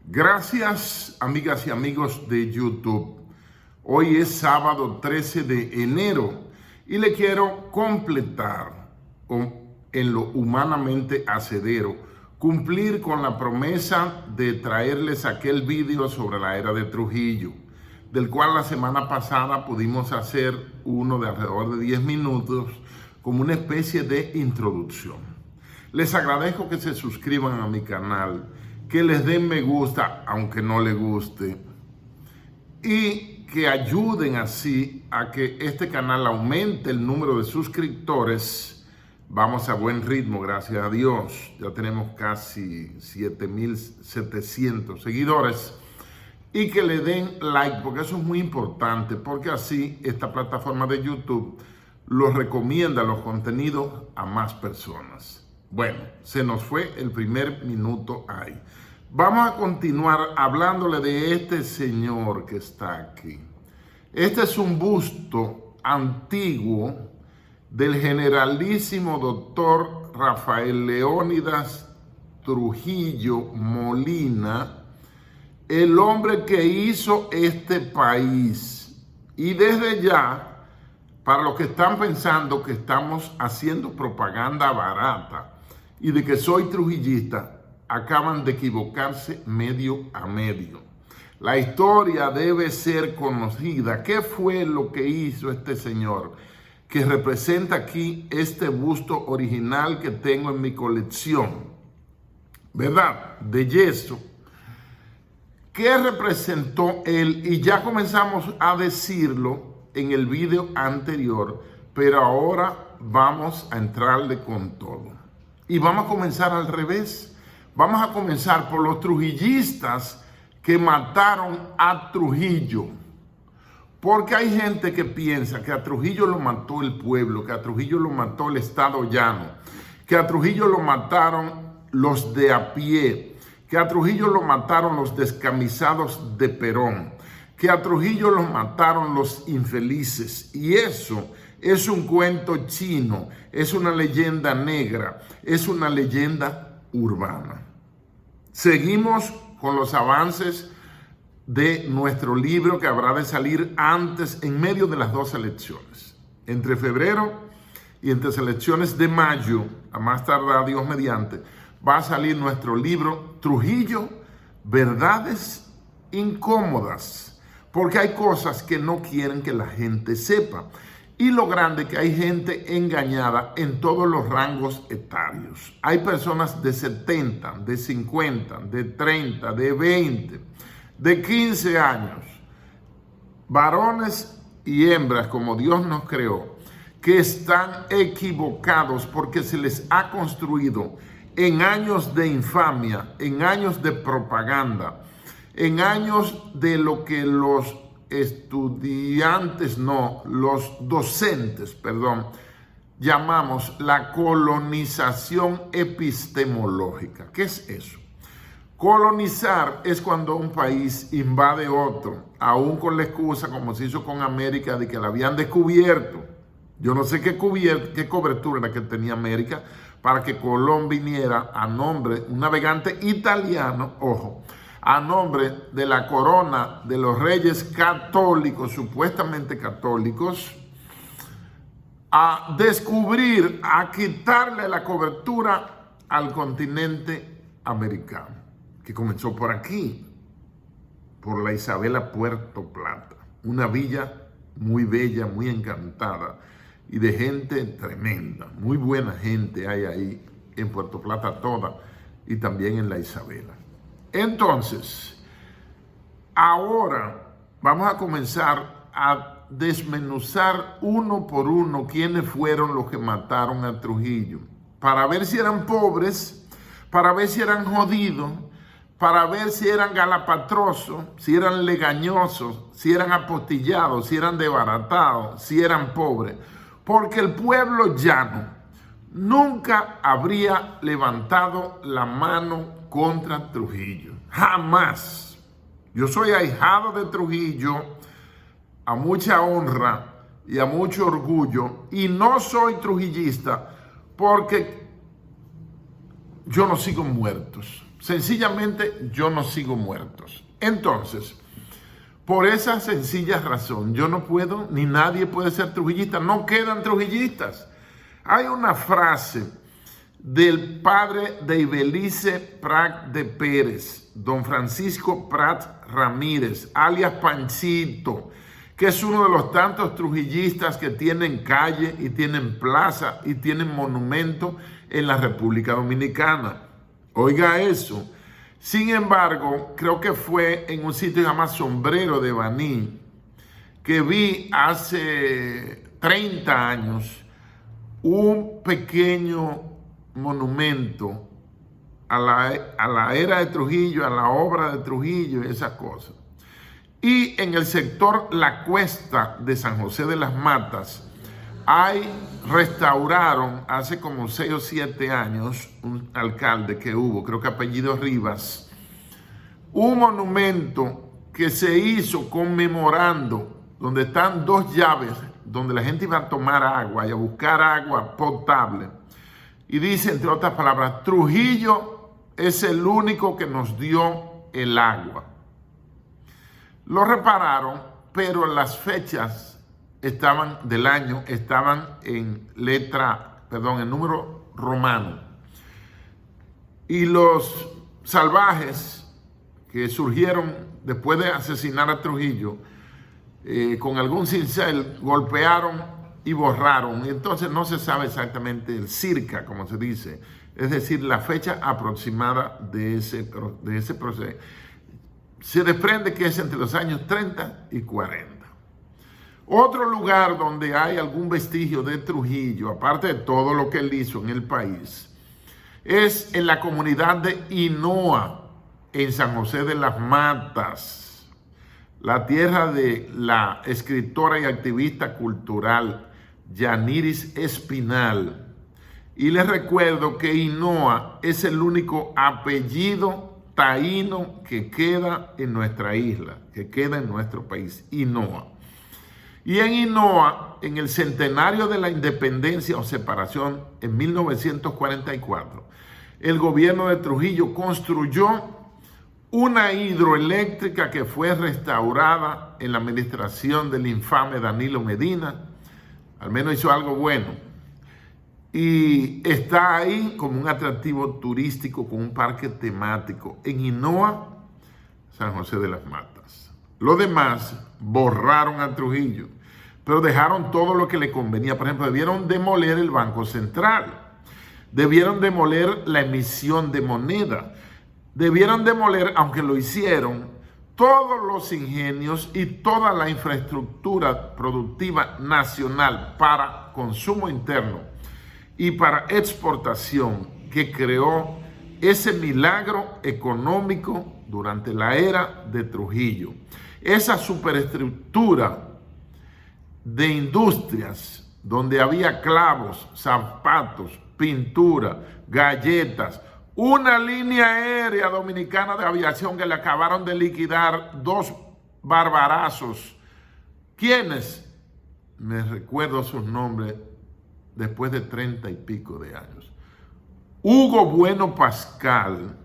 Gracias, amigas y amigos de YouTube. Hoy es sábado 13 de enero y le quiero completar en lo humanamente hacedero, cumplir con la promesa de traerles aquel vídeo sobre la era de Trujillo, del cual la semana pasada pudimos hacer uno de alrededor de 10 minutos como una especie de introducción. Les agradezco que se suscriban a mi canal, que les den me gusta aunque no les guste y que ayuden así a que este canal aumente el número de suscriptores. Vamos a buen ritmo, gracias a Dios. Ya tenemos casi 7,700 seguidores. Y que le den like, porque eso es muy importante, porque así esta plataforma de YouTube los recomienda los contenidos a más personas. Bueno, se nos fue el primer minuto ahí. Vamos a continuar hablándole de este señor que está aquí. Este es un busto antiguo del generalísimo doctor Rafael Leónidas Trujillo Molina, el hombre que hizo este país. Y desde ya, para los que están pensando que estamos haciendo propaganda barata y de que soy trujillista, acaban de equivocarse medio a medio. La historia debe ser conocida. ¿Qué fue lo que hizo este señor que representa aquí este busto original que tengo en mi colección? ¿Verdad? De yeso. ¿Qué representó él? Y ya comenzamos a decirlo en el video anterior, pero ahora vamos a entrarle con todo. Y vamos a comenzar al revés. Vamos a comenzar por los trujillistas que mataron a Trujillo. Porque hay gente que piensa que a Trujillo lo mató el pueblo, que a Trujillo lo mató el Estado Llano, que a Trujillo lo mataron los de a pie, que a Trujillo lo mataron los descamisados de Perón, que a Trujillo lo mataron los infelices. Y eso es un cuento chino, es una leyenda negra, es una leyenda urbana. Seguimos con los avances de nuestro libro que habrá de salir antes, en medio de las dos elecciones. Entre febrero y entre las elecciones de mayo, a más tardar Dios mediante, va a salir nuestro libro Trujillo, Verdades Incómodas, porque hay cosas que no quieren que la gente sepa. Y lo grande que hay gente engañada en todos los rangos etarios. Hay personas de 70, de 50, de 30, de 20, de 15 años, varones y hembras como Dios nos creó, que están equivocados porque se les ha construido en años de infamia, en años de propaganda, en años de lo que los docentes, llamamos la colonización epistemológica. ¿Qué es eso? Colonizar es cuando un país invade otro, aún con la excusa, como se hizo con América, de que la habían descubierto. Yo no sé qué cobertura era que tenía América para que Colón viniera a nombre, un navegante italiano, ojo, a nombre de la corona de los reyes católicos, supuestamente católicos, a descubrir, a quitarle la cobertura al continente americano, que comenzó por aquí, por la Isabela Puerto Plata, una villa muy bella, muy encantada y de gente tremenda, muy buena gente hay ahí en Puerto Plata toda y también en la Isabela. Entonces, ahora vamos a comenzar a desmenuzar uno por uno quiénes fueron los que mataron a Trujillo, para ver si eran pobres, para ver si eran jodidos, para ver si eran galapatrosos, si eran legañosos, si eran apostillados, si eran desbaratados, si eran pobres. Porque el pueblo llano nunca habría levantado la mano contra Trujillo. Jamás. Yo soy ahijado de Trujillo, a mucha honra y a mucho orgullo, y no soy trujillista porque yo no sigo muertos. Sencillamente yo no sigo muertos. Entonces, por esa sencilla razón, yo no puedo, ni nadie puede ser trujillista. No quedan trujillistas. Hay una frase del padre de Ibelice Prat de Pérez, don Francisco Prat Ramírez, alias Panchito, que es uno de los tantos trujillistas que tienen calle y tienen plaza y tienen monumento en la República Dominicana. Oiga eso. Sin embargo, creo que fue en un sitio llamado Sombrero de Baní que vi hace 30 años un pequeño monumento a la era de Trujillo, a la obra de Trujillo y esas cosas. Y en el sector La Cuesta de San José de las Matas, restauraron hace como 6 o 7 años, un alcalde que hubo, creo que apellido Rivas, un monumento que se hizo conmemorando, donde están 2 llaves, donde la gente iba a tomar agua y a buscar agua potable. Y dice, entre otras palabras, Trujillo es el único que nos dio el agua. Lo repararon, pero las fechas del año estaban en en número romano. Y los salvajes que surgieron después de asesinar a Trujillo, con algún cincel, golpearon y borraron. Y entonces no se sabe exactamente el circa, como se dice, es decir, la fecha aproximada de ese proceso. Se desprende que es entre los años 30 y 40. Otro lugar donde hay algún vestigio de Trujillo, aparte de todo lo que él hizo en el país, es en la comunidad de Hinoa, en San José de las Matas, la tierra de la escritora y activista cultural Yaniris Espinal. Y les recuerdo que Hinoa es el único apellido taíno que queda en nuestra isla, que queda en nuestro país, Hinoa. Y en Hinoa, en el centenario de la independencia o separación en 1944, el gobierno de Trujillo construyó una hidroeléctrica que fue restaurada en la administración del infame Danilo Medina. Al menos hizo algo bueno. Y está ahí como un atractivo turístico con un parque temático en Hinoa, San José de las Matas. Los demás borraron a Trujillo, pero dejaron todo lo que le convenía. Por ejemplo, debieron demoler el Banco Central, debieron demoler la emisión de moneda, debieron demoler, aunque lo hicieron, todos los ingenios y toda la infraestructura productiva nacional para consumo interno y para exportación que creó ese milagro económico durante la era de Trujillo. Esa superestructura de industrias donde había clavos, zapatos, pintura, galletas, una línea aérea dominicana de aviación que le acabaron de liquidar 2 barbarazos. ¿Quiénes? Me recuerdo sus nombres después de 30 y pico de años. Hugo Bueno Pascal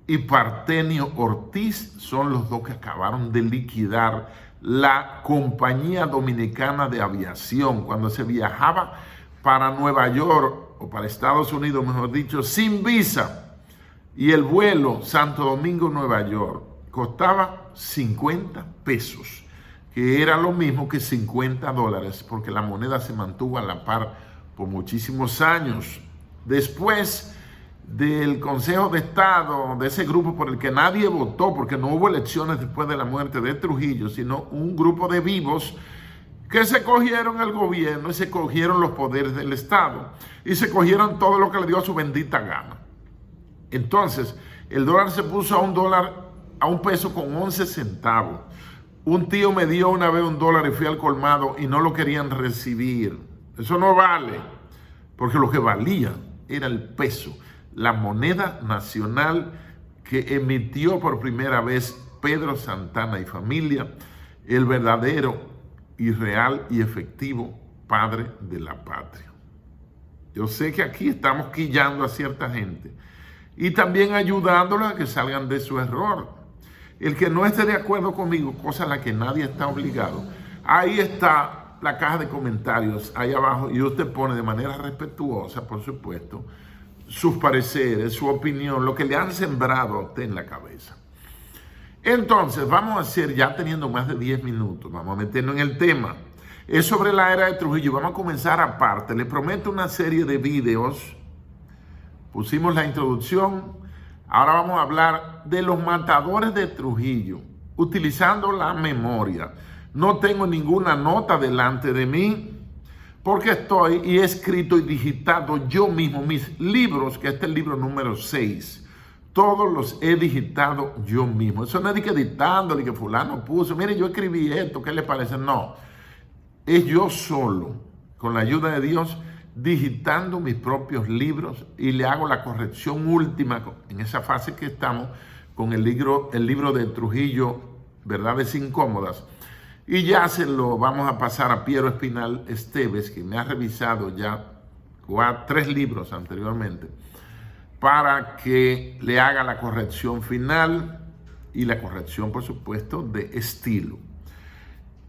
y Partenio Ortiz son los 2 que acabaron de liquidar la Compañía Dominicana de Aviación cuando se viajaba para Nueva York o para Estados Unidos, mejor dicho, sin visa. Y el vuelo Santo Domingo-Nueva York costaba 50 pesos, que era lo mismo que $50, porque la moneda se mantuvo a la par por muchísimos años. Después del Consejo de Estado, de ese grupo por el que nadie votó, porque no hubo elecciones después de la muerte de Trujillo, sino un grupo de vivos que se cogieron el gobierno y se cogieron los poderes del Estado y se cogieron todo lo que le dio a su bendita gana. Entonces, el dólar se puso a un peso con 11 centavos. Un tío me dio una vez $1 y fui al colmado y no lo querían recibir. Eso no vale, porque lo que valía era el peso, la moneda nacional que emitió por primera vez Pedro Santana y familia, el verdadero y real y efectivo padre de la patria. Yo sé que aquí estamos quillando a cierta gente y también ayudándolos a que salgan de su error. El que no esté de acuerdo conmigo, cosa a la que nadie está obligado, ahí está la caja de comentarios, ahí abajo, y usted pone de manera respetuosa, por supuesto, sus pareceres, su opinión, lo que le han sembrado a usted en la cabeza. Entonces, vamos a hacer, ya teniendo más de 10 minutos, vamos a meternos en el tema. Es sobre la era de Trujillo. Vamos a comenzar aparte. Les prometo una serie de videos. Pusimos la introducción. Ahora vamos a hablar de los matadores de Trujillo, utilizando la memoria. No tengo ninguna nota delante de mí, porque estoy y he escrito y digitado yo mismo mis libros, que este es el libro número 6. Todos los he digitado yo mismo. Eso no es de que editándole, que fulano puso, mire, yo escribí esto, ¿qué le parece? No, es yo solo, con la ayuda de Dios, digitando mis propios libros y le hago la corrección última en esa fase que estamos con el libro de Trujillo, Verdades Incómodas. Y ya se lo vamos a pasar a Piero Espinal Esteves, que me ha revisado ya 3 libros anteriormente, para que le haga la corrección final y la corrección, por supuesto, de estilo.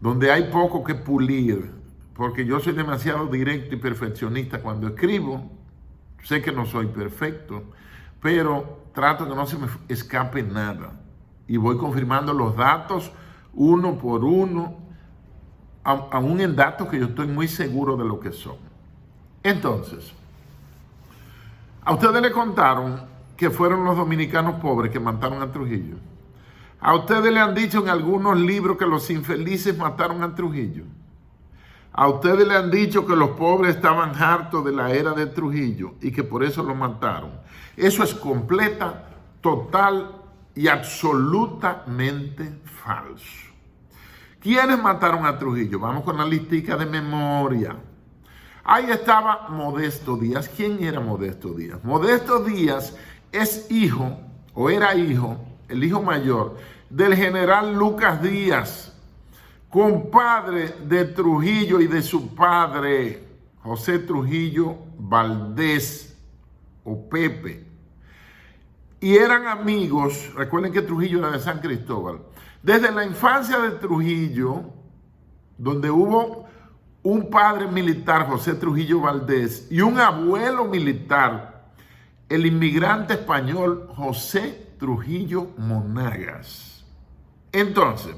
Donde hay poco que pulir, porque yo soy demasiado directo y perfeccionista cuando escribo. Sé que no soy perfecto, pero trato que no se me escape nada. Y voy confirmando los datos uno por uno, aún en datos que yo estoy muy seguro de lo que son. Entonces, a ustedes le contaron que fueron los dominicanos pobres que mataron a Trujillo. A ustedes le han dicho en algunos libros que los infelices mataron a Trujillo. A ustedes le han dicho que los pobres estaban hartos de la era de Trujillo y que por eso lo mataron. Eso es completa, total y absolutamente falso. ¿Quiénes mataron a Trujillo? Vamos con la listica de memoria. Ahí estaba Modesto Díaz. ¿Quién era Modesto Díaz? Modesto Díaz es hijo, o era hijo, el hijo mayor, del general Lucas Díaz, compadre de Trujillo y de su padre, José Trujillo Valdés, o Pepe. Y eran amigos. Recuerden que Trujillo era de San Cristóbal. Desde la infancia de Trujillo, donde hubo un padre militar, José Trujillo Valdés, y un abuelo militar, el inmigrante español José Trujillo Monagas. Entonces,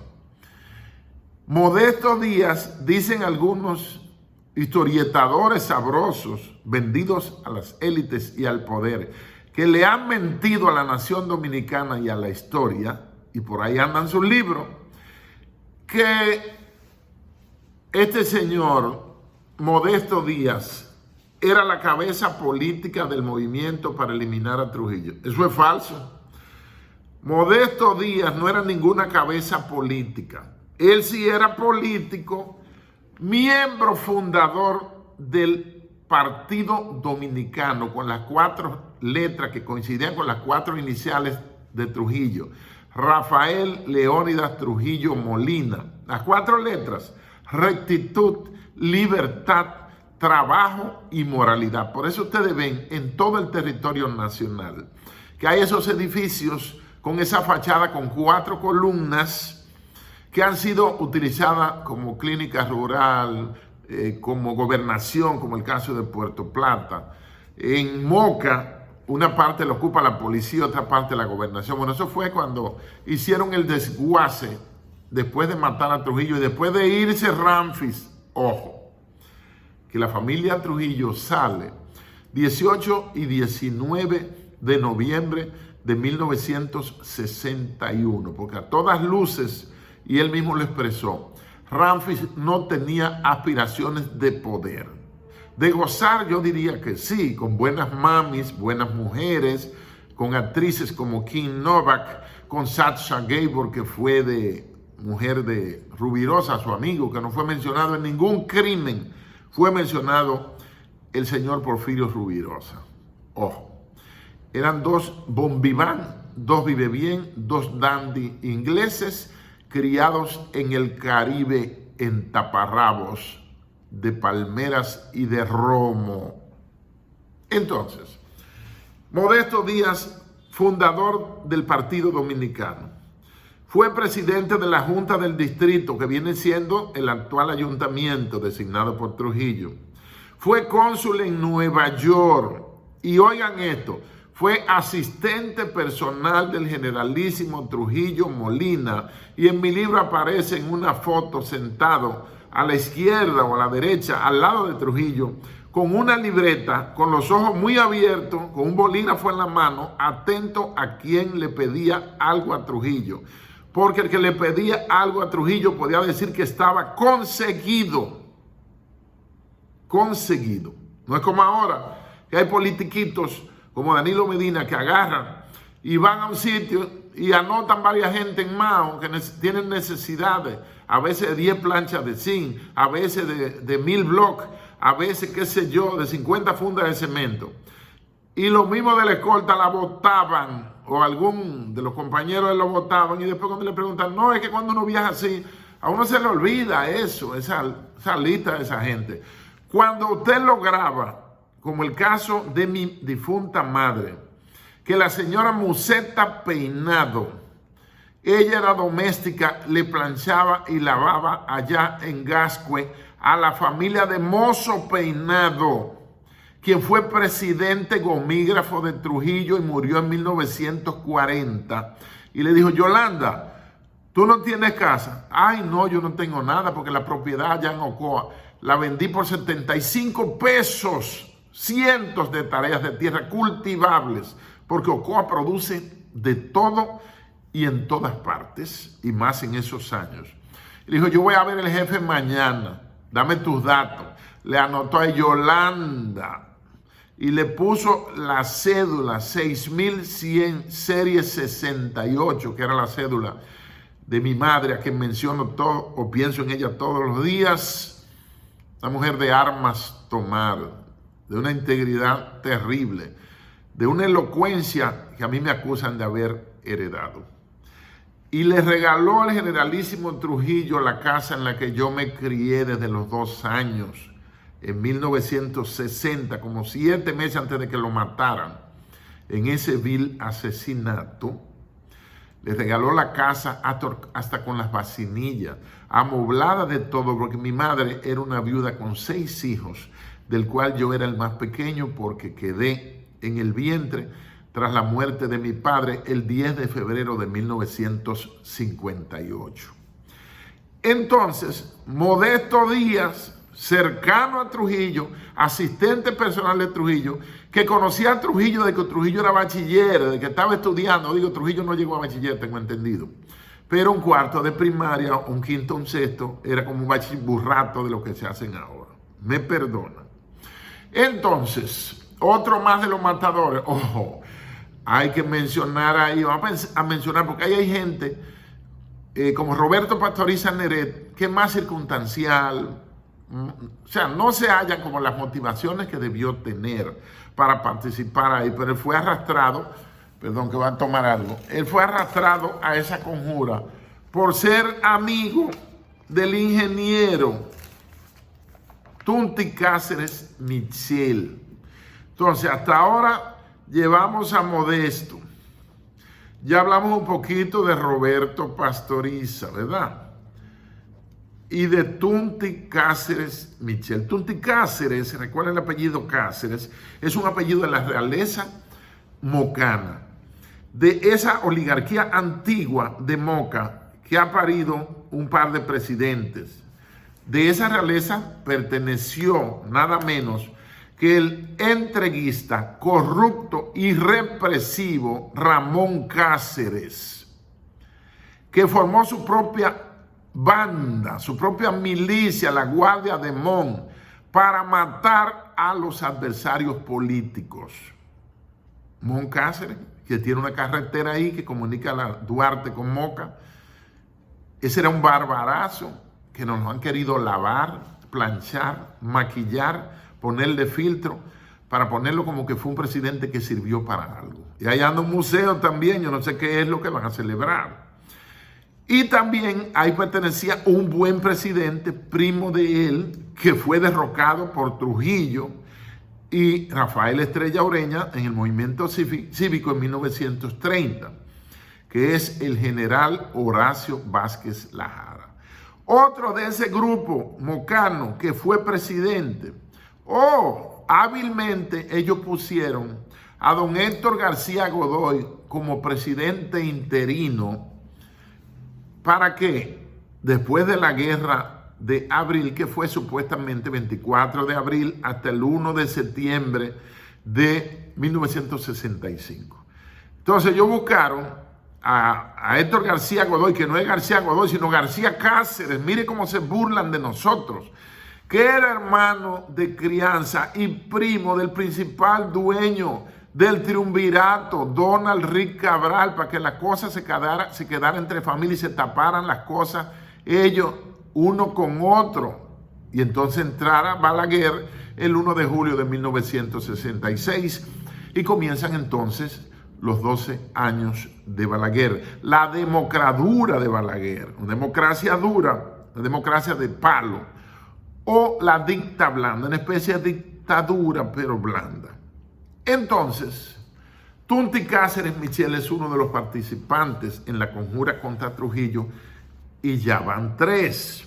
Modesto Díaz, dicen algunos historietadores sabrosos, vendidos a las élites y al poder, que le han mentido a la nación dominicana y a la historia, y por ahí andan sus libros, que este señor, Modesto Díaz, era la cabeza política del movimiento para eliminar a Trujillo. Eso es falso. Modesto Díaz no era ninguna cabeza política. Él sí era político, miembro fundador del Partido Dominicano, con las 4 letras que coincidían con las 4 iniciales de Trujillo. Rafael Leónidas Trujillo Molina. Las 4 letras: rectitud, libertad, trabajo y moralidad. Por eso ustedes ven en todo el territorio nacional que hay esos edificios con esa fachada con 4 columnas que han sido utilizadas como clínica rural, como gobernación, como el caso de Puerto Plata. En Moca, una parte la ocupa la policía, otra parte la gobernación. Bueno, eso fue cuando hicieron el desguace después de matar a Trujillo y después de irse Ramfis. Ojo, que la familia Trujillo sale 18 y 19 de noviembre de 1961, porque a todas luces, y él mismo lo expresó, Ramfis no tenía aspiraciones de poder. De gozar, yo diría que sí, con buenas mamis, buenas mujeres, con actrices como Kim Novak, con Sacha Gabor, que fue de mujer de Rubirosa, su amigo, que no fue mencionado en ningún crimen, fue mencionado el señor Porfirio Rubirosa. Ojo, eran 2 bon vivant, 2 vive bien, 2 dandy ingleses, criados en el Caribe en taparrabos de palmeras y de romo. Entonces, Modesto Díaz, fundador del Partido Dominicano. Fue presidente de la Junta del Distrito, que viene siendo el actual ayuntamiento designado por Trujillo. Fue cónsul en Nueva York. Y oigan esto, fue asistente personal del generalísimo Trujillo Molina. Y en mi libro aparece en una foto sentado a la izquierda o a la derecha, al lado de Trujillo, con una libreta, con los ojos muy abiertos, con un bolígrafo en la mano, atento a quien le pedía algo a Trujillo. Porque el que le pedía algo a Trujillo podía decir que estaba conseguido. Conseguido. No es como ahora, que hay politiquitos como Danilo Medina que agarran y van a un sitio y anotan varias gente en Mao que tienen necesidades, a veces de 10 planchas de zinc, a veces de 1000 bloques, a veces, qué sé yo, de 50 fundas de cemento. Y los mismos de la escolta la votaban, o algún de los compañeros lo votaban, y después cuando le preguntan, no, es que cuando uno viaja así, a uno se le olvida eso, esa lista de esa gente. Cuando usted lo graba, como el caso de mi difunta madre, que la señora Musetta Peinado, ella era doméstica, le planchaba y lavaba allá en Gascue a la familia de Mozo Peinado, quien fue presidente gomígrafo de Trujillo y murió en 1940. Y le dijo, Yolanda, ¿tú no tienes casa? Ay, no, yo no tengo nada porque la propiedad allá en Ocoa la vendí por 75 pesos. Cientos de tareas de tierra cultivables, porque Ocoa produce de todo y en todas partes, y más en esos años. Y le dijo, yo voy a ver el jefe mañana, dame tus datos. Le anotó a Yolanda y le puso la cédula 6100 serie 68, que era la cédula de mi madre, a quien menciono todo, o pienso en ella todos los días. Una mujer de armas tomar, de una integridad terrible, de una elocuencia que a mí me acusan de haber heredado. Y le regaló al generalísimo Trujillo la casa en la que yo me crié desde los 2 años, en 1960, como 7 meses antes de que lo mataran, en ese vil asesinato. Le regaló la casa hasta con las vacinillas, amoblada de todo, porque mi madre era una viuda con 6 hijos, del cual yo era el más pequeño porque quedé en el vientre tras la muerte de mi padre el 10 de febrero de 1958. Entonces, Modesto Díaz, cercano a Trujillo, asistente personal de Trujillo, que conocía a Trujillo de que Trujillo era bachiller, de que estaba estudiando. Digo, Trujillo no llegó a bachiller, tengo entendido. Pero un cuarto de primaria, un quinto, un sexto, era como un bachillerato de lo que se hacen ahora. Me perdonan. Entonces, otro más de los matadores. Ojo, hay que mencionar ahí, vamos a mencionar, porque ahí hay gente como Roberto Pastoriza Neret, que es más circunstancial. O sea, no se hallan como las motivaciones que debió tener para participar ahí, pero él fue arrastrado, perdón que van a tomar algo, él fue arrastrado a esa conjura por ser amigo del ingeniero Tunti Cáceres Michel. Entonces, hasta ahora llevamos a Modesto. Ya hablamos un poquito de Roberto Pastoriza, ¿verdad? Y de Tunti Cáceres Michel. Tunti Cáceres, recuerden el apellido Cáceres, es un apellido de la realeza mocana, de esa oligarquía antigua de Moca que ha parido un par de presidentes. De esa realeza perteneció nada menos que el entreguista, corrupto y represivo Ramón Cáceres, que formó su propia banda, su propia milicia, la Guardia de Mon, para matar a los adversarios políticos. Mon Cáceres, que tiene una carretera ahí que comunica a la Duarte con Moca, ese era un barbarazo que nos han querido lavar, planchar, maquillar, ponerle filtro, para ponerlo como que fue un presidente que sirvió para algo. Y ahí anda un museo también, yo no sé qué es lo que van a celebrar. Y también ahí pertenecía un buen presidente, primo de él, que fue derrocado por Trujillo y Rafael Estrella Ureña en el movimiento cívico en 1930, que es el general Horacio Vázquez Lajara. Otro de ese grupo, Mocano, que fue presidente, hábilmente ellos pusieron a don Héctor García Godoy como presidente interino. ¿Para qué? Después de la guerra de abril, que fue supuestamente 24 de abril hasta el 1 de septiembre de 1965. Entonces ellos buscaron a Héctor García Godoy, que no es García Godoy, sino García Cáceres. Mire cómo se burlan de nosotros, que era hermano de crianza y primo del principal dueño del triunvirato, Donald Rick Cabral, para que la cosa se quedara entre familia y se taparan las cosas ellos uno con otro. Y entonces entrara Balaguer el 1 de julio de 1966 y comienzan entonces los 12 años de Balaguer. La democradura de Balaguer, una democracia dura, una democracia de palo, o la dicta blanda, una especie de dictadura pero blanda. Entonces, Tunti Cáceres Michel es uno de los participantes en la conjura contra Trujillo y ya van 3.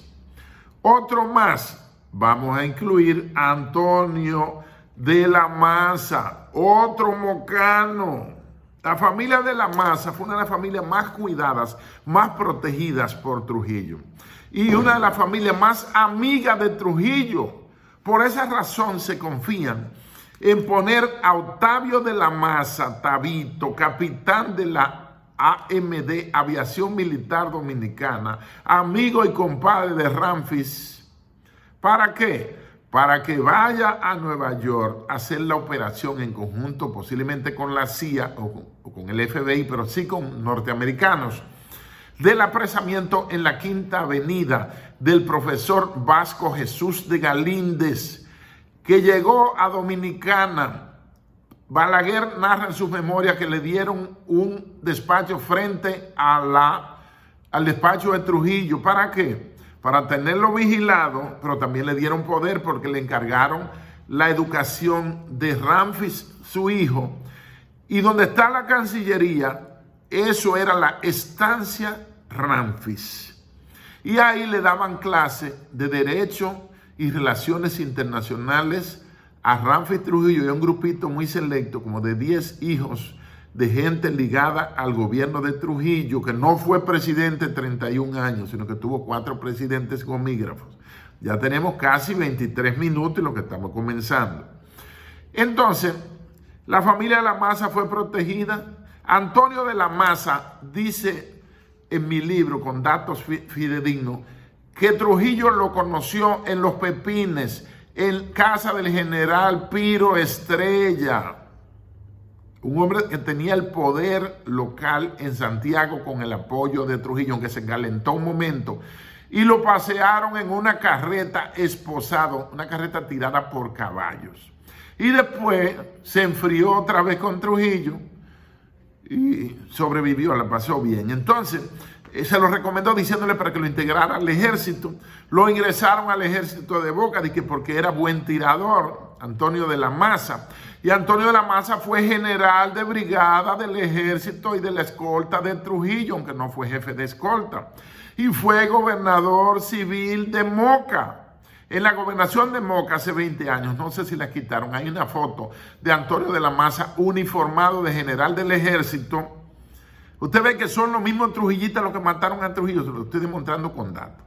Otro más, vamos a incluir a Antonio de la Maza, otro mocano. La familia de la Maza fue una de las familias más cuidadas, más protegidas por Trujillo y una de las familias más amigas de Trujillo. Por esa razón se confían en poner a Octavio de la Maza, Tabito, capitán de la AMD, Aviación Militar Dominicana, amigo y compadre de Ramfis. ¿Para qué? Para que vaya a Nueva York a hacer la operación en conjunto, posiblemente con la CIA o con el FBI, pero sí con norteamericanos, del apresamiento en la Quinta Avenida del profesor Vasco Jesús de Galíndez, que llegó a Dominicana. Balaguer narra en sus memorias que le dieron un despacho frente al despacho de Trujillo. ¿Para qué? Para tenerlo vigilado, pero también le dieron poder porque le encargaron la educación de Ramfis, su hijo. Y donde está la Cancillería, eso era la estancia Ramfis. Y ahí le daban clase de Derecho y Relaciones Internacionales a Ramfis Trujillo y a un grupito muy selecto, como de 10 hijos de gente ligada al gobierno de Trujillo, que no fue presidente 31 años, sino que tuvo 4 presidentes gomígrafos. Ya tenemos casi 23 minutos y lo que estamos comenzando. Entonces, la familia de la Maza fue protegida. Antonio de la Maza dice en mi libro, con datos fidedignos, que Trujillo lo conoció en Los Pepines, en casa del general Piro Estrella, un hombre que tenía el poder local en Santiago con el apoyo de Trujillo, aunque se calentó un momento, y lo pasearon en una carreta esposado, una carreta tirada por caballos. Y después se enfrió otra vez con Trujillo y sobrevivió, la pasó bien. Entonces, se lo recomendó diciéndole para que lo integrara al ejército. Lo ingresaron al ejército de Boca, porque era buen tirador, Antonio de la Maza. Y Antonio de la Maza fue general de brigada del ejército y de la escolta de Trujillo, aunque no fue jefe de escolta. Y fue gobernador civil de Moca. En la gobernación de Moca hace 20 años, no sé si la quitaron, hay una foto de Antonio de la Maza uniformado de general del ejército. Usted ve que son los mismos trujillistas los que mataron a Trujillo, se lo estoy demostrando con datos.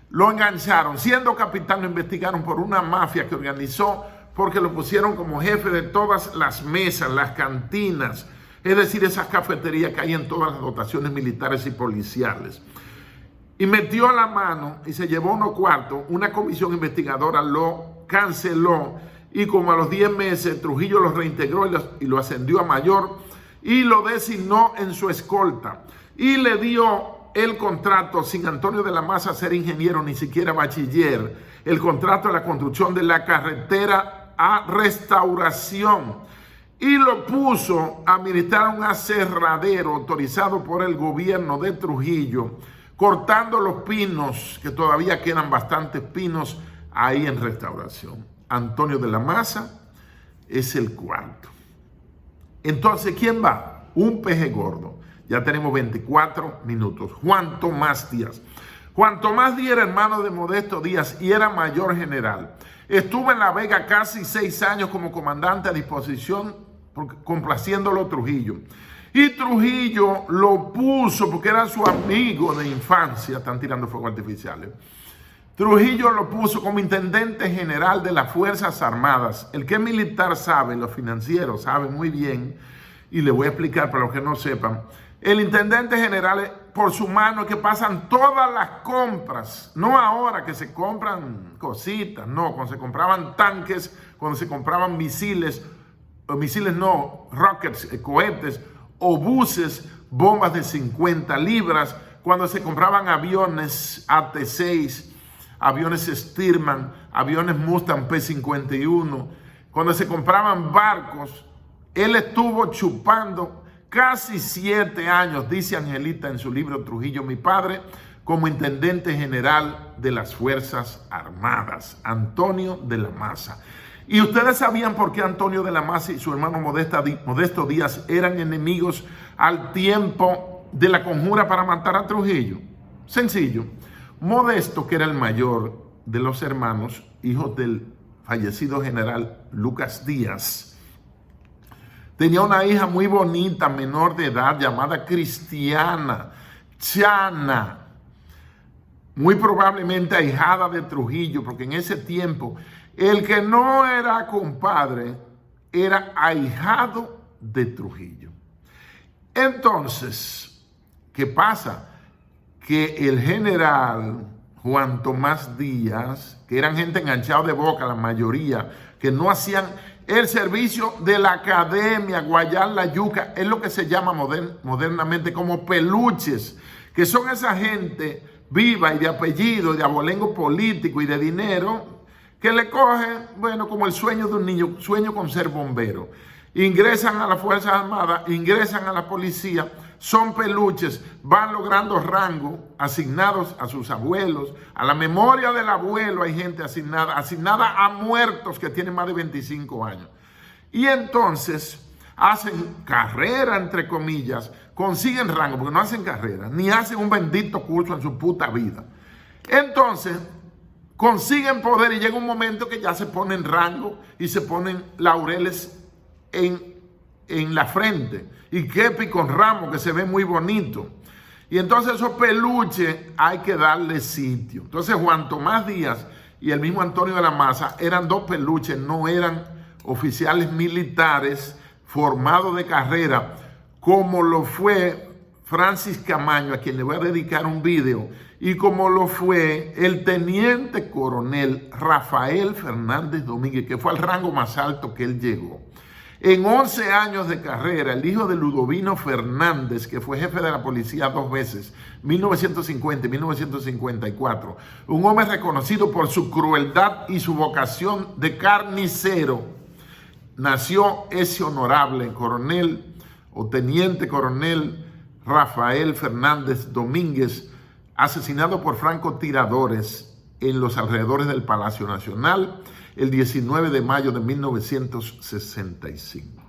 Lo engancharon, siendo capitán lo investigaron por una mafia que organizó, porque lo pusieron como jefe de todas las mesas, las cantinas, es decir, esas cafeterías que hay en todas las dotaciones militares y policiales. Y metió la mano y se llevó unos cuartos, una comisión investigadora lo canceló y como a los 10 meses Trujillo lo reintegró y lo ascendió a mayor y lo designó en su escolta y le dio el contrato sin Antonio de la Maza ser ingeniero ni siquiera bachiller, el contrato de la construcción de la carretera a Restauración y lo puso a administrar un aserradero autorizado por el gobierno de Trujillo, cortando los pinos, que todavía quedan bastantes pinos ahí en Restauración. Antonio de la Maza es el cuarto. Entonces, ¿quién va? Un peje gordo. Ya tenemos 24 minutos. Juan Tomás Díaz. Juan Tomás Díaz era hermano de Modesto Díaz y era mayor general. Estuvo en La Vega casi 6 años como comandante a disposición, complaciéndolo Trujillo. Y Trujillo lo puso porque era su amigo de infancia. Están tirando fuegos artificiales. Trujillo lo puso como intendente general de las Fuerzas Armadas. El que es militar sabe, los financieros saben muy bien, y le voy a explicar para los que no sepan. El intendente general, por su mano, que pasan todas las compras, no ahora que se compran cositas, no, cuando se compraban tanques, cuando se compraban misiles no, rockets, cohetes, obuses, bombas de 50 libras, cuando se compraban aviones AT-6, aviones Stearman, aviones Mustang P-51, cuando se compraban barcos, él estuvo chupando casi 7 años, dice Angelita en su libro Trujillo, mi padre, como intendente general de las Fuerzas Armadas, Antonio de la Maza. ¿Y ustedes sabían por qué Antonio de la Maza y su hermano Modesto Díaz eran enemigos al tiempo de la conjura para matar a Trujillo? Sencillo. Modesto, que era el mayor de los hermanos, hijos del fallecido general Lucas Díaz, tenía una hija muy bonita, menor de edad, llamada Cristiana, Chana, muy probablemente ahijada de Trujillo, porque en ese tiempo el que no era compadre era ahijado de Trujillo. Entonces, ¿qué pasa? Que el general Juan Tomás Díaz, que eran gente enganchada de boca, la mayoría, que no hacían el servicio de la academia, guayar la yuca, es lo que se llama modernamente como peluches, que son esa gente viva y de apellido, de abolengo político y de dinero, que le cogen, bueno, como el sueño de un niño, sueño con ser bombero. Ingresan a las Fuerzas Armadas, ingresan a la policía, son peluches, van logrando rango asignados a sus abuelos, a la memoria del abuelo hay gente asignada a muertos que tienen más de 25 años. Y entonces hacen carrera, entre comillas, consiguen rango, porque no hacen carrera, ni hacen un bendito curso en su puta vida. Entonces consiguen poder y llega un momento que ya se ponen rango y se ponen laureles en la frente y kepi con ramos que se ve muy bonito. Y entonces esos peluches hay que darle sitio. Entonces Juan Tomás Díaz y el mismo Antonio de la Maza eran dos peluches, no eran oficiales militares formados de carrera, como lo fue Francis Camaño, a quien le voy a dedicar un video, y como lo fue el teniente coronel Rafael Fernández Domínguez, que fue al rango más alto que él llegó. En 11 años de carrera, el hijo de Ludovino Fernández, que fue jefe de la policía 2 veces, 1950 y 1954, un hombre reconocido por su crueldad y su vocación de carnicero, nació ese honorable coronel o teniente coronel Rafael Fernández Domínguez, asesinado por francotiradores en los alrededores del Palacio Nacional, el 19 de mayo de 1965.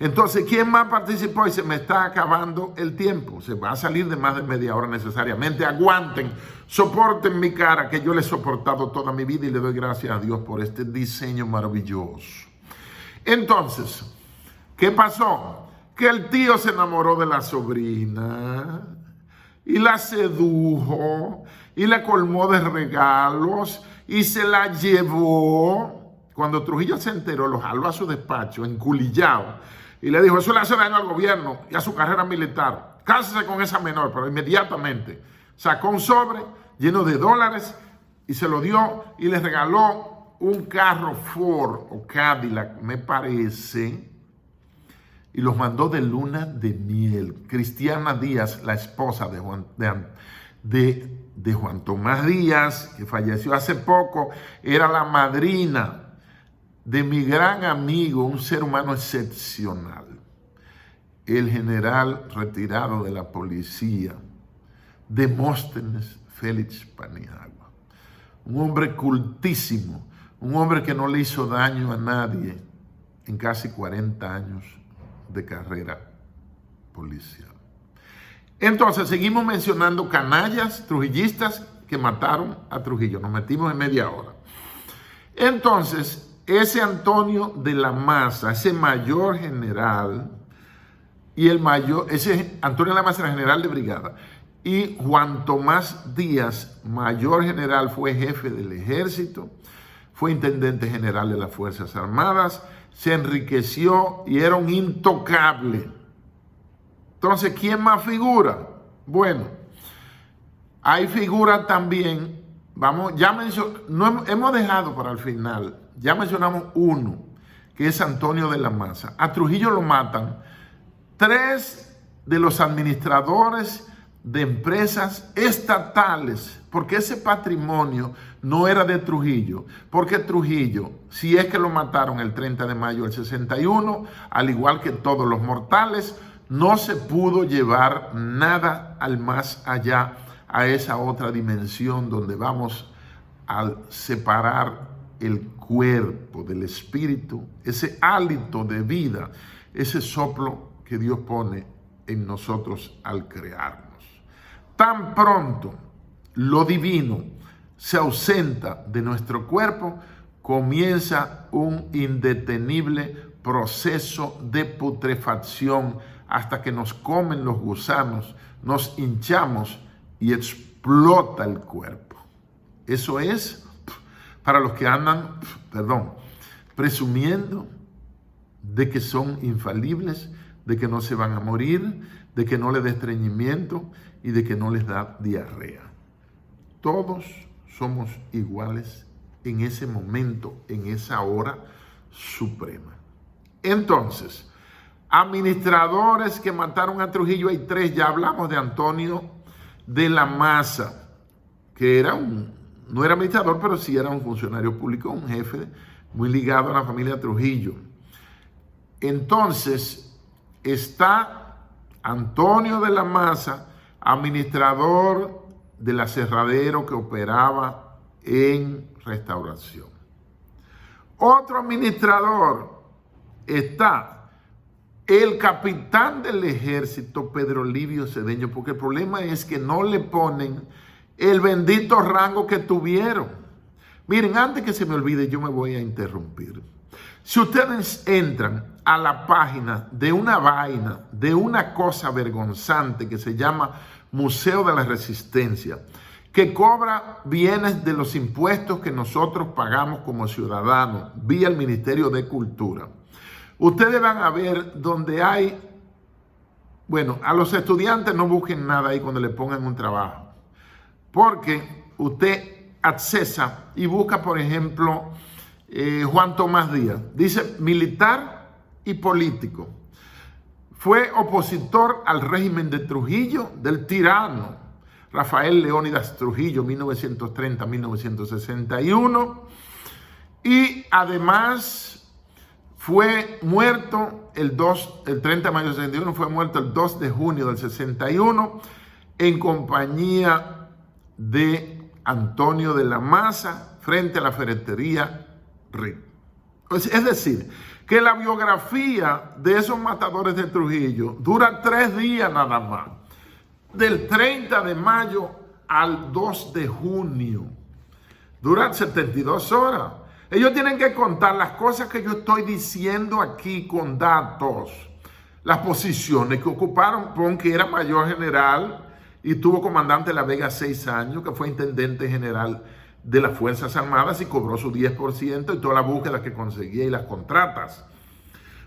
Entonces, ¿quién más participó? Y se me está acabando el tiempo. Se va a salir de más de media hora necesariamente. Aguanten, soporten mi cara, que yo le he soportado toda mi vida y le doy gracias a Dios por este diseño maravilloso. Entonces, ¿qué pasó? Que el tío se enamoró de la sobrina y la sedujo y la colmó de regalos y se la llevó. Cuando Trujillo se enteró, lo jaló a su despacho, enculillado, y le dijo, eso le hace daño al gobierno y a su carrera militar. Cásese con esa menor, pero inmediatamente sacó un sobre lleno de dólares y se lo dio y le regaló un carro Ford o Cadillac, me parece, y los mandó de luna de miel. Cristiana Díaz, la esposa de Juan Tomás Díaz, que falleció hace poco, era la madrina de mi gran amigo, un ser humano excepcional, el general retirado de la policía, Demóstenes Félix Paniagua. Un hombre cultísimo, un hombre que no le hizo daño a nadie en casi 40 años de carrera policial. Entonces, seguimos mencionando canallas trujillistas que mataron a Trujillo. Nos metimos en media hora. Entonces, ese Antonio de la Maza, ese mayor general, ese Antonio de la Maza era general de brigada, y Juan Tomás Díaz, mayor general, fue jefe del ejército, fue intendente general de las Fuerzas Armadas, se enriqueció y era un intocable. Entonces, ¿quién más figura? Bueno, hay figura también, hemos dejado para el final, ya mencionamos uno, que es Antonio de la Maza. A Trujillo lo matan 3 de los administradores de empresas estatales, porque ese patrimonio no era de Trujillo, porque Trujillo, si es que lo mataron el 30 de mayo del 61, al igual que todos los mortales, no se pudo llevar nada al más allá, a esa otra dimensión donde vamos a separar el cuerpo del espíritu, ese hálito de vida, ese soplo que Dios pone en nosotros al crearnos. Tan pronto lo divino se ausenta de nuestro cuerpo, comienza un indetenible proceso de putrefacción hasta que nos comen los gusanos, nos hinchamos y explota el cuerpo. Eso es para los que andan, presumiendo de que son infalibles, de que no se van a morir, de que no les da estreñimiento y de que no les da diarrea. Todos somos iguales en ese momento, en esa hora suprema. Entonces, administradores que mataron a Trujillo, hay 3, ya hablamos de Antonio de la Maza, que no era administrador, pero sí era un funcionario público, un jefe muy ligado a la familia Trujillo. Entonces, está Antonio de la Maza, administrador del aserradero que operaba en Restauración. Otro administrador está el capitán del ejército, Pedro Livio Cedeño, porque el problema es que no le ponen el bendito rango que tuvieron. Miren, antes que se me olvide, yo me voy a interrumpir. Si ustedes entran a la página de una cosa vergonzante que se llama Museo de la Resistencia, que cobra bienes de los impuestos que nosotros pagamos como ciudadanos vía el Ministerio de Cultura, ustedes van a ver donde hay, a los estudiantes no busquen nada ahí cuando le pongan un trabajo, porque usted accesa y busca, por ejemplo, Juan Tomás Díaz, dice militar y político. Fue opositor al régimen de Trujillo, del tirano Rafael Leónidas Trujillo, 1930-1961, y además fue muerto el 30 de mayo del 61, fue muerto el 2 de junio del 61 en compañía de Antonio de la Maza frente a la ferretería Rick. Es decir, que la biografía de esos matadores de Trujillo dura 3 días nada más, del 30 de mayo al 2 de junio. Duran 72 horas. Ellos tienen que contar las cosas que yo estoy diciendo aquí con datos. Las posiciones que ocuparon, porque era mayor general y tuvo comandante de la Vega 6 años, que fue intendente general de las Fuerzas Armadas y cobró su 10% y toda la búsqueda que conseguía y las contratas.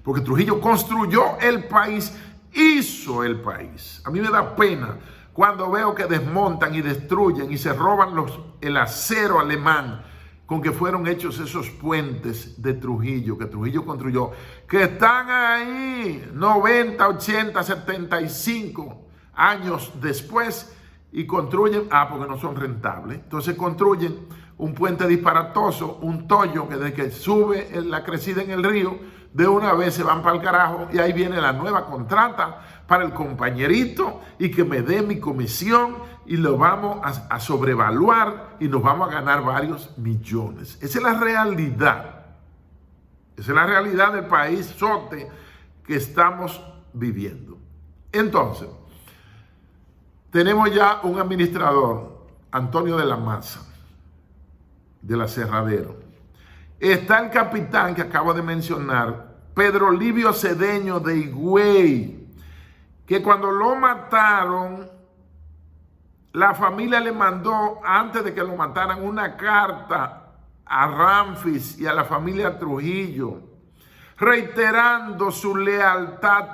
Porque Trujillo construyó el país, hizo el país. A mí me da pena cuando veo que desmontan y destruyen y se roban el acero alemán con que fueron hechos esos puentes de Trujillo, que Trujillo construyó, que están ahí 90, 80, 75 años después y construyen, porque no son rentables, entonces construyen un puente disparatoso, un tollo que desde que sube la crecida en el río, de una vez se van para el carajo y ahí viene la nueva contrata para el compañerito y que me dé mi comisión y lo vamos a sobrevaluar y nos vamos a ganar varios millones. Esa es la realidad. Esa es la realidad del país sote que estamos viviendo. Entonces, tenemos ya un administrador, Antonio de la Maza, del Aserradero. Está el capitán que acabo de mencionar, Pedro Livio Cedeño de Higüey, que cuando lo mataron, la familia le mandó, antes de que lo mataran, una carta a Ramfis y a la familia Trujillo, reiterando su lealtad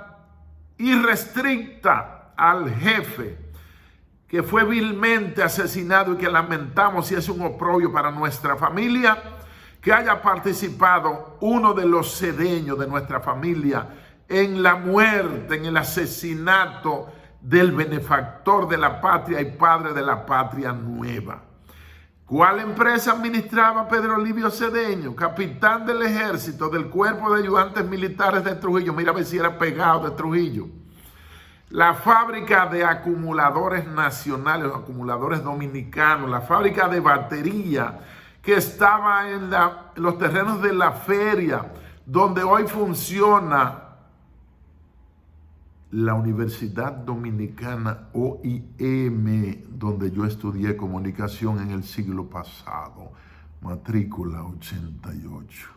irrestricta al jefe, que fue vilmente asesinado y que lamentamos, y es un oprobio para nuestra familia, que haya participado uno de los Cedeños de nuestra familia en la muerte, en el asesinato del benefactor de la patria y padre de la patria nueva. ¿Cuál empresa administraba Pedro Livio Cedeño? Capitán del ejército del cuerpo de ayudantes militares de Trujillo. Mira a ver si era pegado de Trujillo. La fábrica de acumuladores nacionales, acumuladores dominicanos, la fábrica de batería que estaba en los terrenos de la feria, donde hoy funciona la Universidad Dominicana OIM, donde yo estudié comunicación en el siglo pasado, matrícula 88.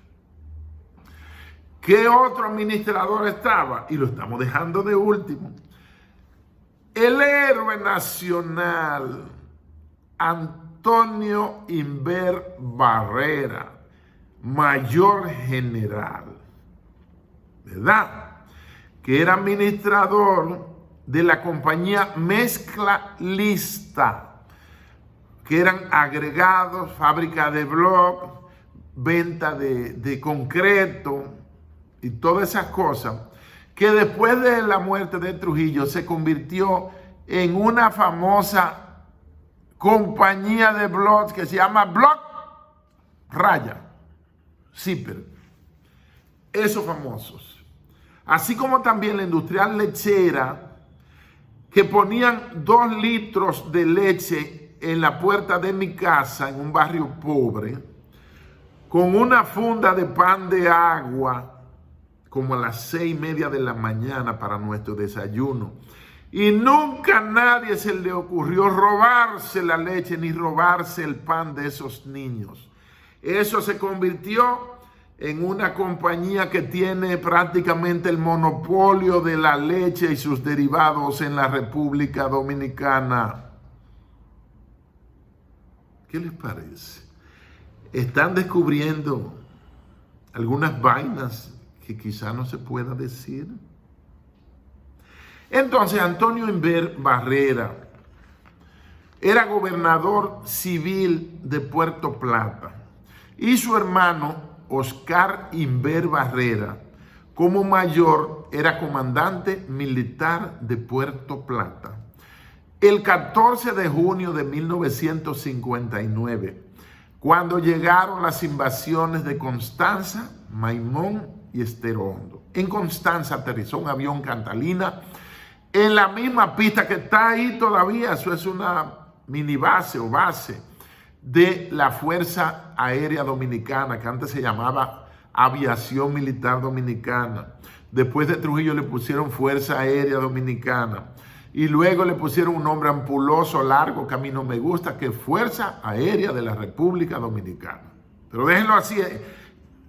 ¿Qué otro administrador estaba? Y lo estamos dejando de último. El héroe nacional, Antonio Inver Barrera, mayor general, ¿verdad? Que era administrador de la compañía Mezcla Lista, que eran agregados, fábrica de bloc, venta de concreto y todas esas cosas, que después de la muerte de Trujillo se convirtió en una famosa compañía de blogs que se llama Block Raya, Zipper, esos famosos. Así como también la industrial lechera, que ponían 2 litros de leche en la puerta de mi casa, en un barrio pobre, con una funda de pan de agua, como a las 6:30 de la mañana para nuestro desayuno. Y nunca a nadie se le ocurrió robarse la leche ni robarse el pan de esos niños. Eso se convirtió en una compañía que tiene prácticamente el monopolio de la leche y sus derivados en la República Dominicana. ¿Qué les parece? Están descubriendo algunas vainas que quizá no se pueda decir. Entonces, Antonio Inver Barrera era gobernador civil de Puerto Plata y su hermano Oscar Inver Barrera, como mayor, era comandante militar de Puerto Plata. El 14 de junio de 1959, cuando llegaron las invasiones de Constanza, Maimón y Estero Hondo. En Constanza aterrizó un avión Catalina en la misma pista que está ahí todavía. Eso es una mini base o base de la Fuerza Aérea Dominicana, que antes se llamaba Aviación Militar Dominicana. Después de Trujillo le pusieron Fuerza Aérea Dominicana. Y luego le pusieron un nombre ampuloso, largo, que a mí no me gusta, que es Fuerza Aérea de la República Dominicana. Pero déjenlo así.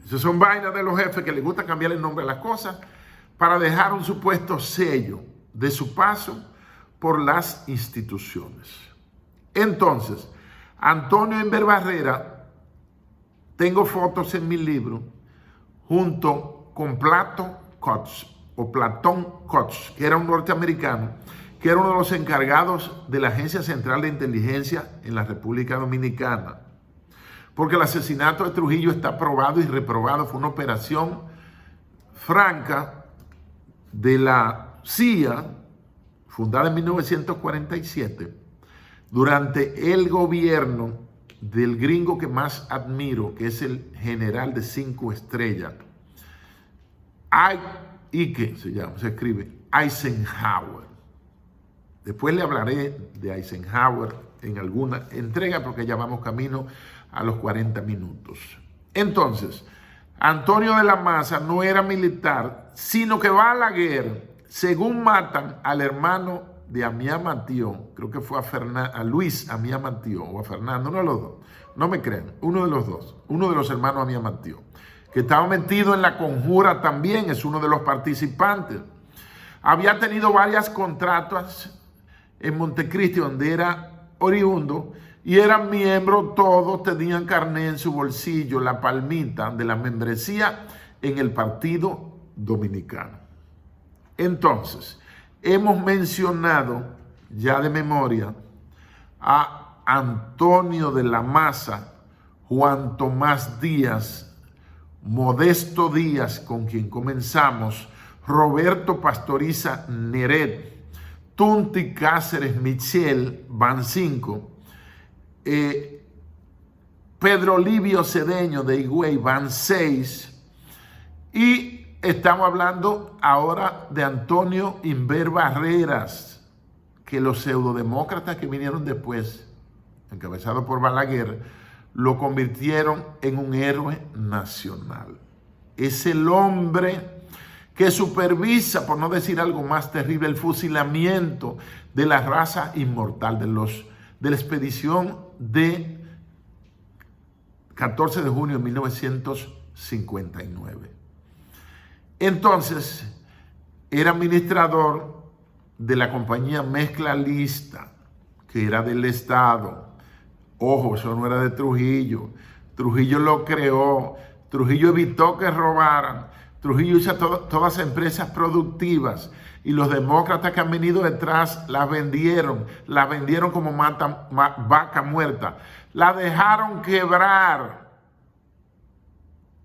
Esas son vainas de los jefes que les gusta cambiar el nombre a las cosas para dejar un supuesto sello de su paso por las instituciones. Entonces, Antonio Inver Barrera, tengo fotos en mi libro, junto con Platón Koch, que era un norteamericano, que era uno de los encargados de la Agencia Central de Inteligencia en la República Dominicana. Porque el asesinato de Trujillo está probado y reprobado. Fue una operación franca de la CIA, fundada en 1947, durante el gobierno del gringo que más admiro, que es el general de 5 estrellas, se escribe Eisenhower. Después le hablaré de Eisenhower en alguna entrega, porque ya vamos camino a los 40 minutos. Entonces, Antonio de la Maza no era militar, sino que Balaguer, según matan al hermano de Amián Mathieu, creo que fue a Luis Amián Mathieu o a Fernando, uno de los dos, no me creen, uno de los dos, uno de los hermanos Amián Mathieu, que estaba metido en la conjura también, es uno de los participantes. Había tenido varias contratas en Montecristi, donde era oriundo, y eran miembros, todos tenían carné en su bolsillo, la palmita de la membresía en el Partido Dominicano. Entonces, hemos mencionado ya de memoria a Antonio de la Maza, Juan Tomás Díaz, Modesto Díaz, con quien comenzamos, Roberto Pastoriza Neret, Tunti Cáceres Michel, van 5, Pedro Livio Cedeño de Higüey, van 6, y estamos hablando ahora de Antonio Inver Barreras, que los pseudodemócratas que vinieron después, encabezados por Balaguer, lo convirtieron en un héroe nacional. Es el hombre que supervisa, por no decir algo más terrible, el fusilamiento de la raza inmortal de la expedición de 14 de junio de 1959. Entonces, era administrador de la compañía Mezcla Lista, que era del Estado. Ojo, eso no era de Trujillo. Trujillo lo creó. Trujillo evitó que robaran. Trujillo hizo todas las empresas productivas, y los demócratas que han venido detrás las vendieron como vaca muerta, la dejaron quebrar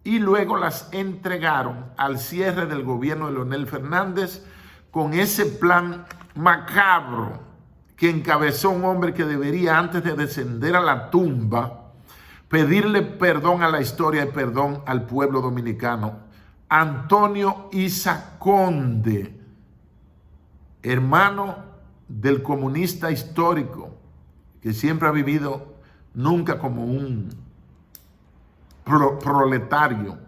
y luego las entregaron al cierre del gobierno de Leonel Fernández con ese plan macabro que encabezó un hombre que debería, antes de descender a la tumba, pedirle perdón a la historia y perdón al pueblo dominicano. Antonio Isa Conde, hermano del comunista histórico, que siempre ha vivido nunca como un proletario,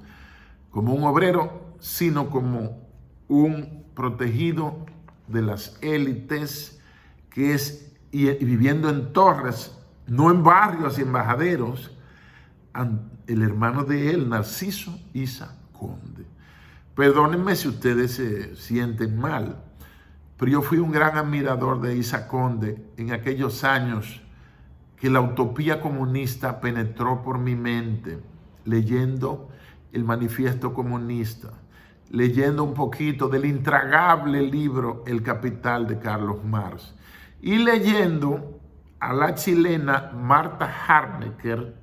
como un obrero, sino como un protegido de las élites, que es, y viviendo en torres, no en barrios y embajaderos, el hermano de él, Narciso Isa Conde. Perdónenme si ustedes se sienten mal, pero yo fui un gran admirador de Isa Conde en aquellos años que la utopía comunista penetró por mi mente, leyendo el Manifiesto Comunista, leyendo un poquito del intragable libro El Capital de Carlos Marx, y leyendo a la chilena Marta Harnecker,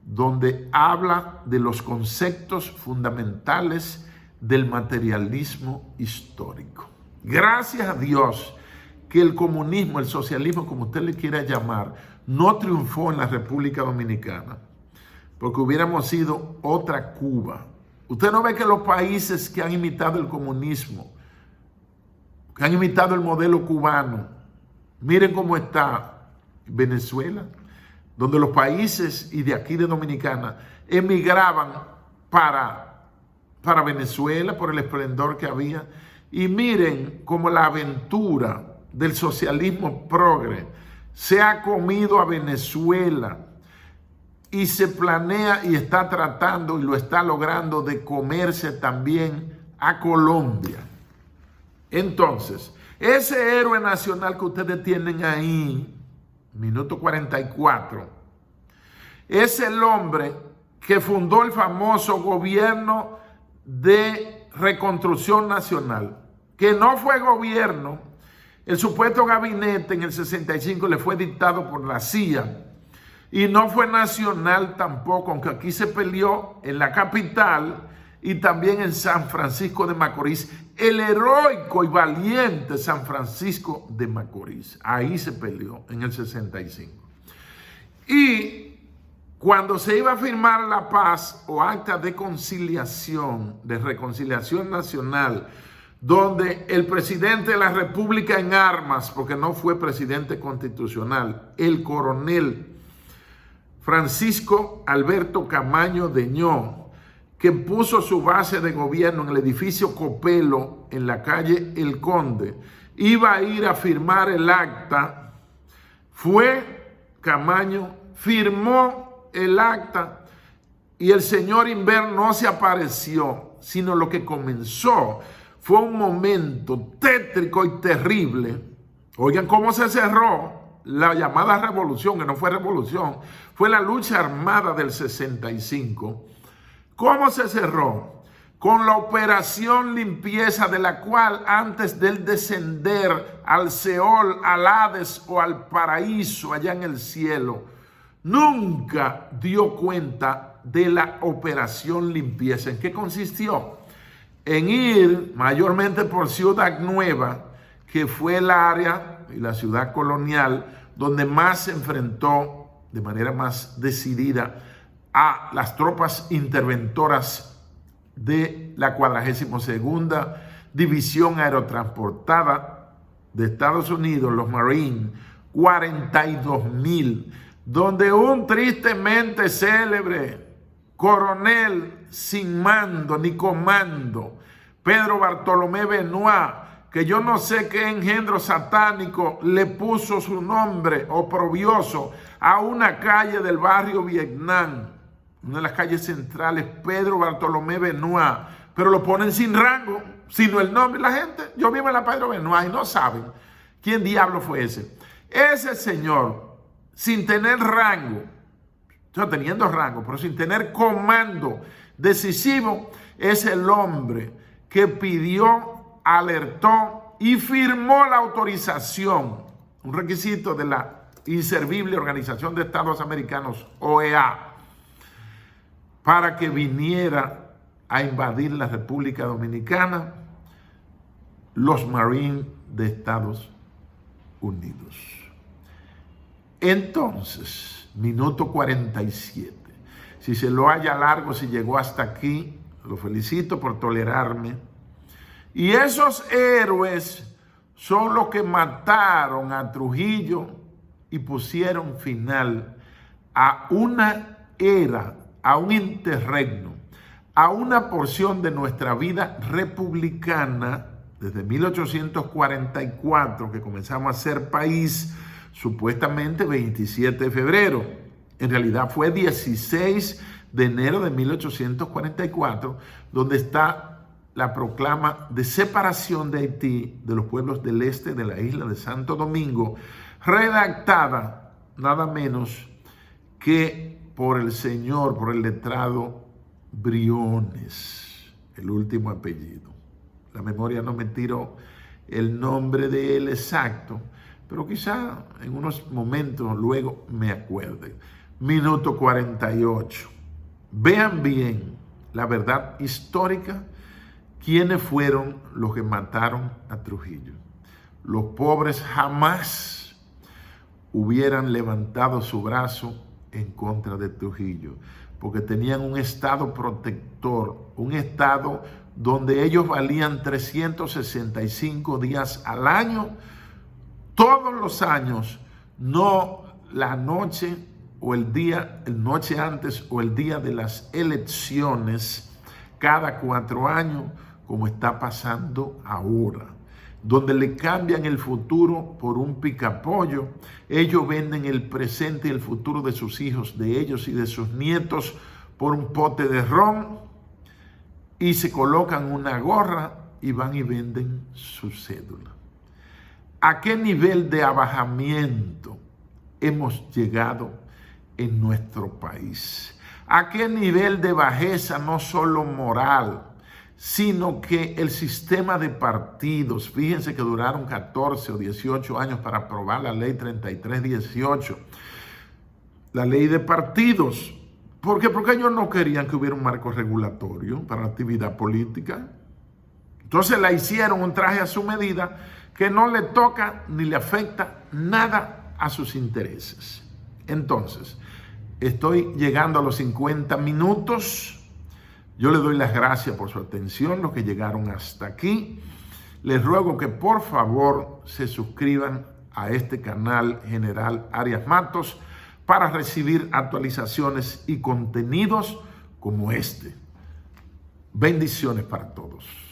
donde habla de los conceptos fundamentales del materialismo histórico. Gracias a Dios que el comunismo, el socialismo, como usted le quiera llamar, no triunfó en la República Dominicana, porque hubiéramos sido otra Cuba. Usted no ve que los países que han imitado el comunismo, que han imitado el modelo cubano, miren cómo está Venezuela, donde los países y de aquí de Dominicana emigraban para Venezuela por el esplendor que había, y miren cómo la aventura del socialismo progre se ha comido a Venezuela y se planea y está tratando y lo está logrando de comerse también a Colombia. Entonces, ese héroe nacional que ustedes tienen ahí, minuto 44, es el hombre que fundó el famoso gobierno de reconstrucción nacional, que no fue gobierno. El supuesto gabinete en el 65 le fue dictado por la CIA y no fue nacional tampoco, aunque aquí se peleó en la capital y también en San Francisco de Macorís, el heroico y valiente San Francisco de Macorís. Ahí se peleó en el 65. Y cuando se iba a firmar la paz o acta de conciliación, de reconciliación nacional, donde el presidente de la República en armas, porque no fue presidente constitucional, el coronel Francisco Alberto Camaño Deñó, que puso su base de gobierno en el edificio Copelo, en la calle El Conde, iba a ir a firmar el acta, fue Camaño, firmó el acta y el señor Inver no se apareció, sino lo que comenzó fue un momento tétrico y terrible. Oigan cómo se cerró la llamada revolución, que no fue revolución, fue la lucha armada del 65. ¿Cómo se cerró? Con la operación limpieza, de la cual antes de él descender al Seol, al Hades o al paraíso allá en el cielo, nunca dio cuenta de la operación limpieza. ¿En qué consistió? En ir mayormente por Ciudad Nueva, que fue el área y la ciudad colonial donde más se enfrentó de manera más decidida a las tropas interventoras de la 42ª División Aerotransportada de Estados Unidos, los Marines, 42,000, donde un tristemente célebre coronel sin mando ni comando, Pedro Bartolomé Benoit, que yo no sé qué engendro satánico le puso su nombre oprobioso a una calle del barrio Vietnam, una de las calles centrales, Pedro Bartolomé Benoit, pero lo ponen sin rango, sino el nombre. La gente, yo vivo en la Pedro Benoit y no saben quién diablo fue ese. Ese señor, sin tener rango, teniendo rango, pero sin tener comando decisivo, es el hombre que pidió, alertó y firmó la autorización, un requisito de la inservible Organización de Estados Americanos, OEA, para que viniera a invadir la República Dominicana los Marines de Estados Unidos. Entonces, minuto 47. Si se lo haya largo, si llegó hasta aquí, lo felicito por tolerarme. Y esos héroes son los que mataron a Trujillo y pusieron final a una era, a un interregno, a una porción de nuestra vida republicana desde 1844, que comenzamos a ser país, supuestamente 27 de febrero. En realidad fue 16 de enero de 1844, donde está la proclama de separación de Haití de los pueblos del este de la isla de Santo Domingo, redactada nada menos que por el letrado Briones, el último apellido. La memoria no me tiró el nombre de él exacto, pero quizá en unos momentos luego me acuerde. Minuto 48. Vean bien la verdad histórica. ¿Quiénes fueron los que mataron a Trujillo? Los pobres jamás hubieran levantado su brazo en contra de Trujillo, porque tenían un estado protector, un estado donde ellos valían 365 días al año, todos los años, no la noche o el día, el noche antes o el día de las elecciones, cada 4 años, como está pasando ahora, donde le cambian el futuro por un picapollo. Ellos venden el presente y el futuro de sus hijos, de ellos y de sus nietos por un pote de ron, y se colocan una gorra y van y venden su cédula. ¿A qué nivel de abajamiento hemos llegado en nuestro país? ¿A qué nivel de bajeza, no solo moral, sino que el sistema de partidos? Fíjense que duraron 14 o 18 años para aprobar la ley 3318, la ley de partidos. ¿Por qué? Porque ellos no querían que hubiera un marco regulatorio para la actividad política. Entonces la hicieron un traje a su medida que no le toca ni le afecta nada a sus intereses. Entonces, estoy llegando a los 50 minutos. Yo les doy las gracias por su atención, los que llegaron hasta aquí. Les ruego que por favor se suscriban a este canal General Arias Matos para recibir actualizaciones y contenidos como este. Bendiciones para todos.